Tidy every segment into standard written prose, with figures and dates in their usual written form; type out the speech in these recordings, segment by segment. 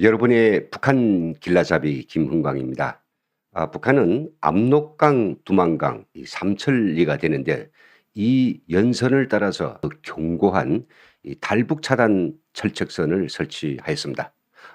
여러분의 북한 길라잡이 김흥광입니다. 북한은 압록강, 두만강, 이 삼천리가 되는데 이 연선을 따라서 견고한 이 달북 차단 철책선을 설치하였습니다.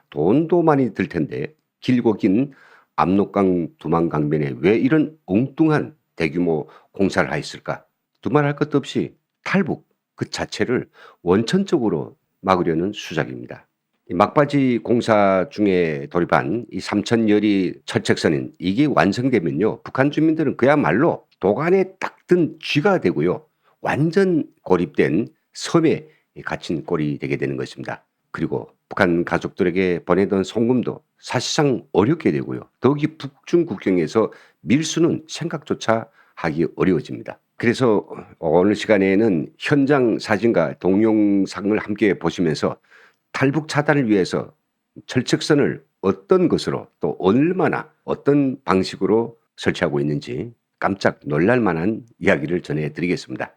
돈도 많이 들 텐데 길고 긴 압록강, 두만강변에 왜 이런 엉뚱한 대규모 공사를 하였을까? 두말할 것도 없이 탈북 그 자체를 원천적으로 막으려는 수작입니다. 이 막바지 공사 중에 돌입한 이 삼천여리 철책선은 이게 완성되면요, 북한 주민들은 그야말로 도간에 딱 든 쥐가 되고요, 완전 고립된 섬에 갇힌 꼴이 되게 되는 것입니다. 그리고 북한 가족들에게 보내던 송금도 사실상 어렵게 되고요, 더욱이 북중 국경에서 밀수는 생각조차 하기 어려워집니다. 그래서 오늘 시간에는 현장 사진과 동영상을 함께 보시면서 탈북 차단을 위해서 철책선을 어떤 것으로 또 얼마나 어떤 방식으로 설치하고 있는지 깜짝 놀랄 만한 이야기를 전해드리겠습니다.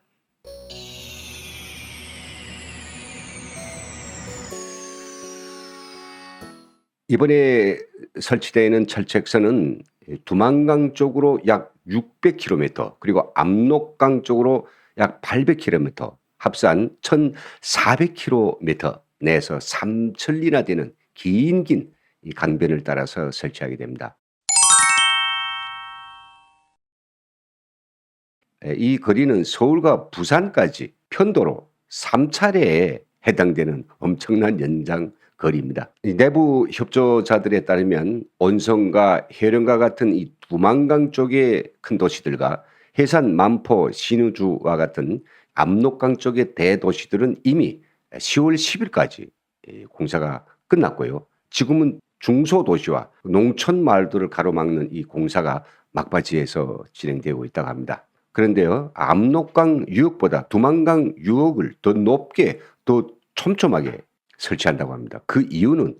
이번에 설치되어 철책선은 두만강 쪽으로 약 600km, 그리고 압록강 쪽으로 약 800km, 합산 1400km 내에서 삼천리나 되는 긴 이 강변을 따라서 설치하게 됩니다. 이 거리는 서울과 부산까지 편도로 3차례에 해당되는 엄청난 연장 거리입니다. 이 내부 협조자들에 따르면 온성과 해령과 같은 이 두만강 쪽의 큰 도시들과 해산, 만포, 신의주와 같은 압록강 쪽의 대도시들은 이미 10월 10일까지 공사가 끝났고요. 지금은 중소도시와 농촌 마을들을 가로막는 이 공사가 막바지에서 진행되고 있다고 합니다. 그런데요, 압록강 유역보다 두만강 유역을 더 높게, 더 촘촘하게 설치한다고 합니다. 그 이유는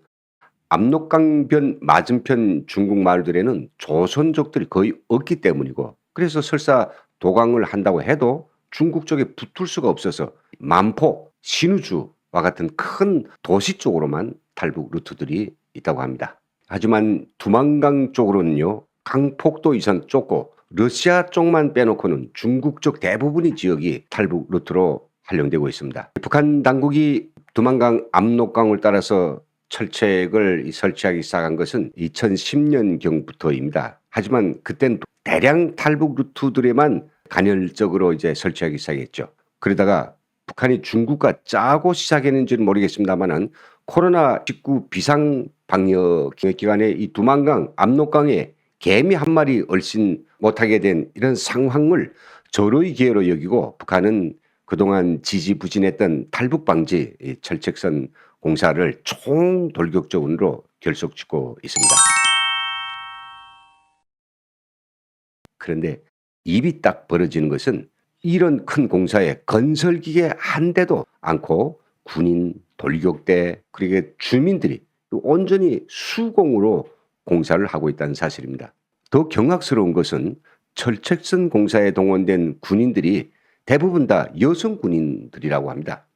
압록강변 맞은편 중국 마을들에는 조선족들이 거의 없기 때문이고, 그래서 설사 도강을 한다고 해도 중국 쪽에 붙을 수가 없어서 만포, 신의주와 같은 큰 도시 쪽으로만 탈북 루트들이 있다고 합니다. 하지만 두만강 쪽으로는요, 강폭도 이상 좁고 러시아 쪽만 빼놓고는 중국 쪽 대부분의 지역이 탈북 루트로 활용되고 있습니다. 북한 당국이 두만강 압록강을 따라서 철책을 설치하기 시작한 것은 2010년경부터입니다. 하지만 그땐 대량 탈북 루트들에만 간헐적으로 이제 설치하기 시작했죠. 그러다가 북한이 중국과 짜고 시작했는지는 모르겠습니다만은 코로나19 비상 방역 기간에 이 두만강 압록강에 개미 한 마리 얼씬 못하게 된 이런 상황을 절호의 기회로 여기고 북한은 그동안 지지부진했던 탈북 방지 철책선 공사를 총돌격적으로 결속짓고 있습니다. 그런데 입이 딱 벌어지는 것은 이런 큰 공사에 건설기계 한 대도 않고 군인, 돌격대, 그리고 주민들이 온전히 수공으로 공사를 하고 있다는 사실입니다. 더 경악스러운 것은 철책선 공사에 동원된 군인들이 대부분 다 여성 군인들이라고 합니다.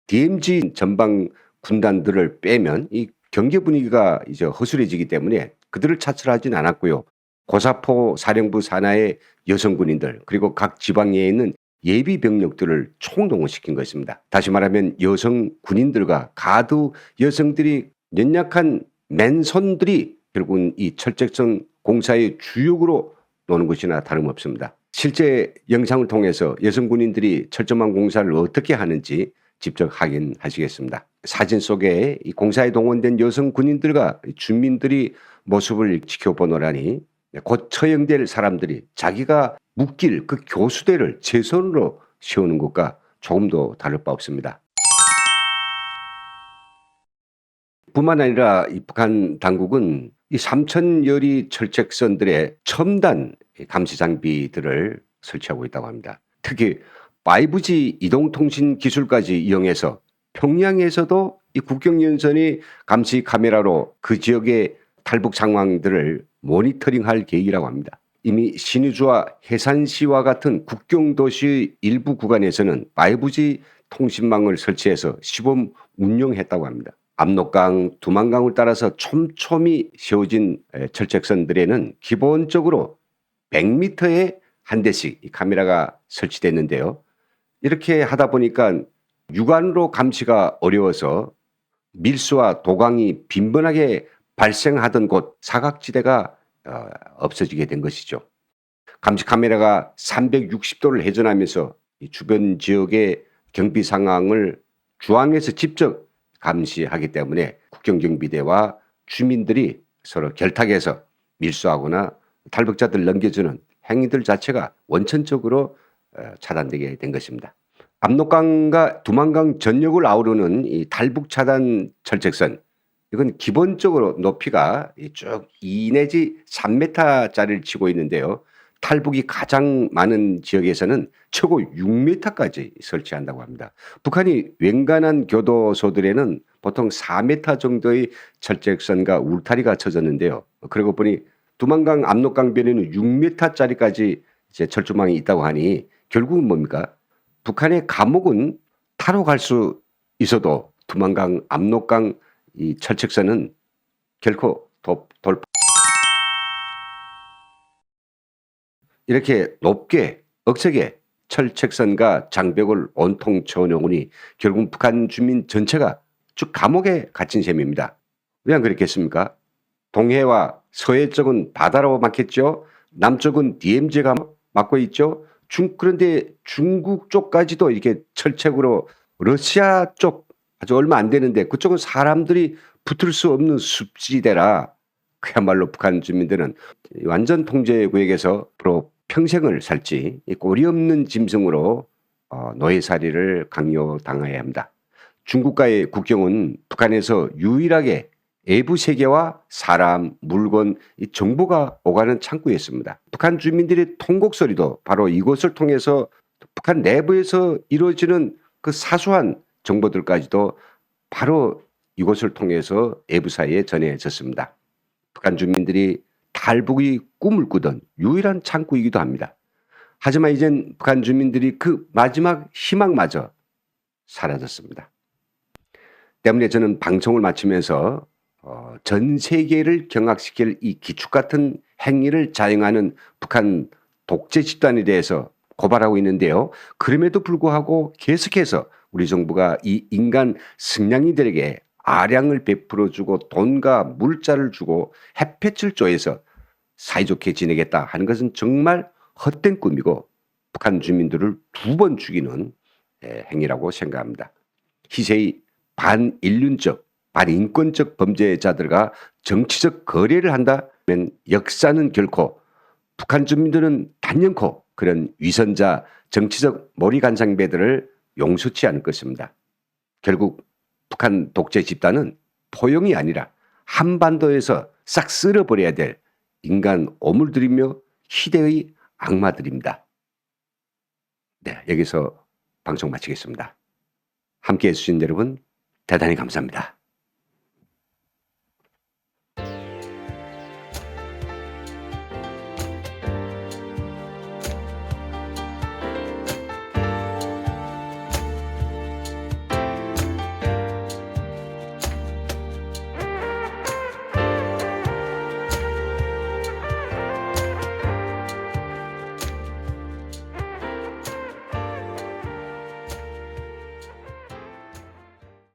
DMZ 전방 군단들을 빼면 이 경계 분위기가 이제 허술해지기 때문에 그들을 차출하진 않았고요. 고사포 사령부 산하의 여성 군인들, 그리고 각 지방에 있는 예비 병력들을 총동원시킨 것입니다. 다시 말하면 여성 군인들과 가드 여성들이 연약한 맨손들이 결국은 이 철책선 공사의 주역으로 노는 것이나 다름없습니다. 실제 영상을 통해서 여성 군인들이 철저한 공사를 어떻게 하는지 직접 확인하시겠습니다. 사진 속에 이 공사에 동원된 여성 군인들과 주민들이 모습을 지켜보노라니 곧 처형될 사람들이 자기가 묶일 그 교수대를 제 손으로 세우는 것과 조금도 다를 바 없습니다. 뿐만 아니라 이 북한 당국은 이 삼천여리 철책선들의 첨단 감시 장비들을 설치하고 있다고 합니다. 특히 5G 이동통신 기술까지 이용해서 평양에서도 이 국경연선이 감시 카메라로 그 지역의 탈북 상황들을 모니터링할 계획이라고 합니다. 이미 신의주와 해산시와 같은 국경도시 일부 구간에서는 5G 통신망을 설치해서 시범 운영했다고 합니다. 압록강, 두만강을 따라서 촘촘히 세워진 철책선들에는 기본적으로 100m에 한 대씩 이 카메라가 설치됐는데요. 이렇게 하다 보니까 육안으로 감시가 어려워서 밀수와 도강이 빈번하게 발생하던 곳 사각지대가 없어지게 된 것이죠. 감시 카메라가 360도를 회전하면서 이 주변 지역의 경비 상황을 중앙에서 직접 감시하기 때문에 국경경비대와 주민들이 서로 결탁해서 밀수하거나 탈북자들 넘겨주는 행위들 자체가 원천적으로 차단되게 된 것입니다. 압록강과 두만강 전역을 아우르는 이 탈북 차단 철책선, 이건 기본적으로 높이가 쭉 2 내지 3m짜리를 치고 있는데요. 탈북이 가장 많은 지역에서는 최고 6m까지 설치한다고 합니다. 북한이 wen간한 교도소들에는 보통 4m 정도의 철책선과 울타리가 쳐졌는데요. 그러고 보니 두만강 압록강변에는 6m짜리까지 이제 철조망이 있다고 하니 결국은 뭡니까? 북한의 감옥은 타러 갈 수 있어도 두만강 압록강 이 철책선은 결코 돌파 이렇게 높게 억세게 철책선과 장벽을 온통 쳐놓으니 결국 북한 주민 전체가 쭉 감옥에 갇힌 셈입니다. 왜 안 그랬겠습니까? 동해와 서해 쪽은 바다로 막혔죠. 남쪽은 DMZ가 막고 있죠. 그런데 중국 쪽까지도 이렇게 철책으로 러시아 쪽 아주 얼마 안 되는데 그쪽은 사람들이 붙을 수 없는 습지대라 그야말로 북한 주민들은 완전 통제구역에서 앞으로 평생을 살지 이 꼴이 없는 짐승으로 노예살이를 강요당해야 합니다. 중국과의 국경은 북한에서 유일하게 외부 세계와 사람, 물건, 이 정보가 오가는 창구였습니다. 북한 주민들의 통곡소리도 바로 이곳을 통해서 북한 내부에서 이루어지는 그 사소한 정보들까지도 바로 이곳을 통해서 외부 사이에 전해졌습니다. 북한 주민들이 탈북의 꿈을 꾸던 유일한 창구이기도 합니다. 하지만 이젠 북한 주민들이 그 마지막 희망마저 사라졌습니다. 때문에 저는 방송을 마치면서 전 세계를 경악시킬 이 기축같은 행위를 자행하는 북한 독재 집단에 대해서 고발하고 있는데요. 그럼에도 불구하고 계속해서 우리 정부가 이 인간 승냥이들에게 아량을 베풀어주고 돈과 물자를 주고 햇볕을 쬐서 사이좋게 지내겠다 하는 것은 정말 헛된 꿈이고 북한 주민들을 2번 죽이는 행위라고 생각합니다. 희세의 반인륜적 반인권적 범죄자들과 정치적 거래를 한다면 역사는 결코 북한 주민들은 단연코 그런 위선자 정치적 모리간장배들을 용서치 않을 것입니다. 결국 북한 독재 집단은 포용이 아니라 한반도에서 싹 쓸어버려야 될 인간 오물들이며 희대의 악마들입니다. 네, 여기서 방송 마치겠습니다. 함께해 주신 여러분 대단히 감사합니다.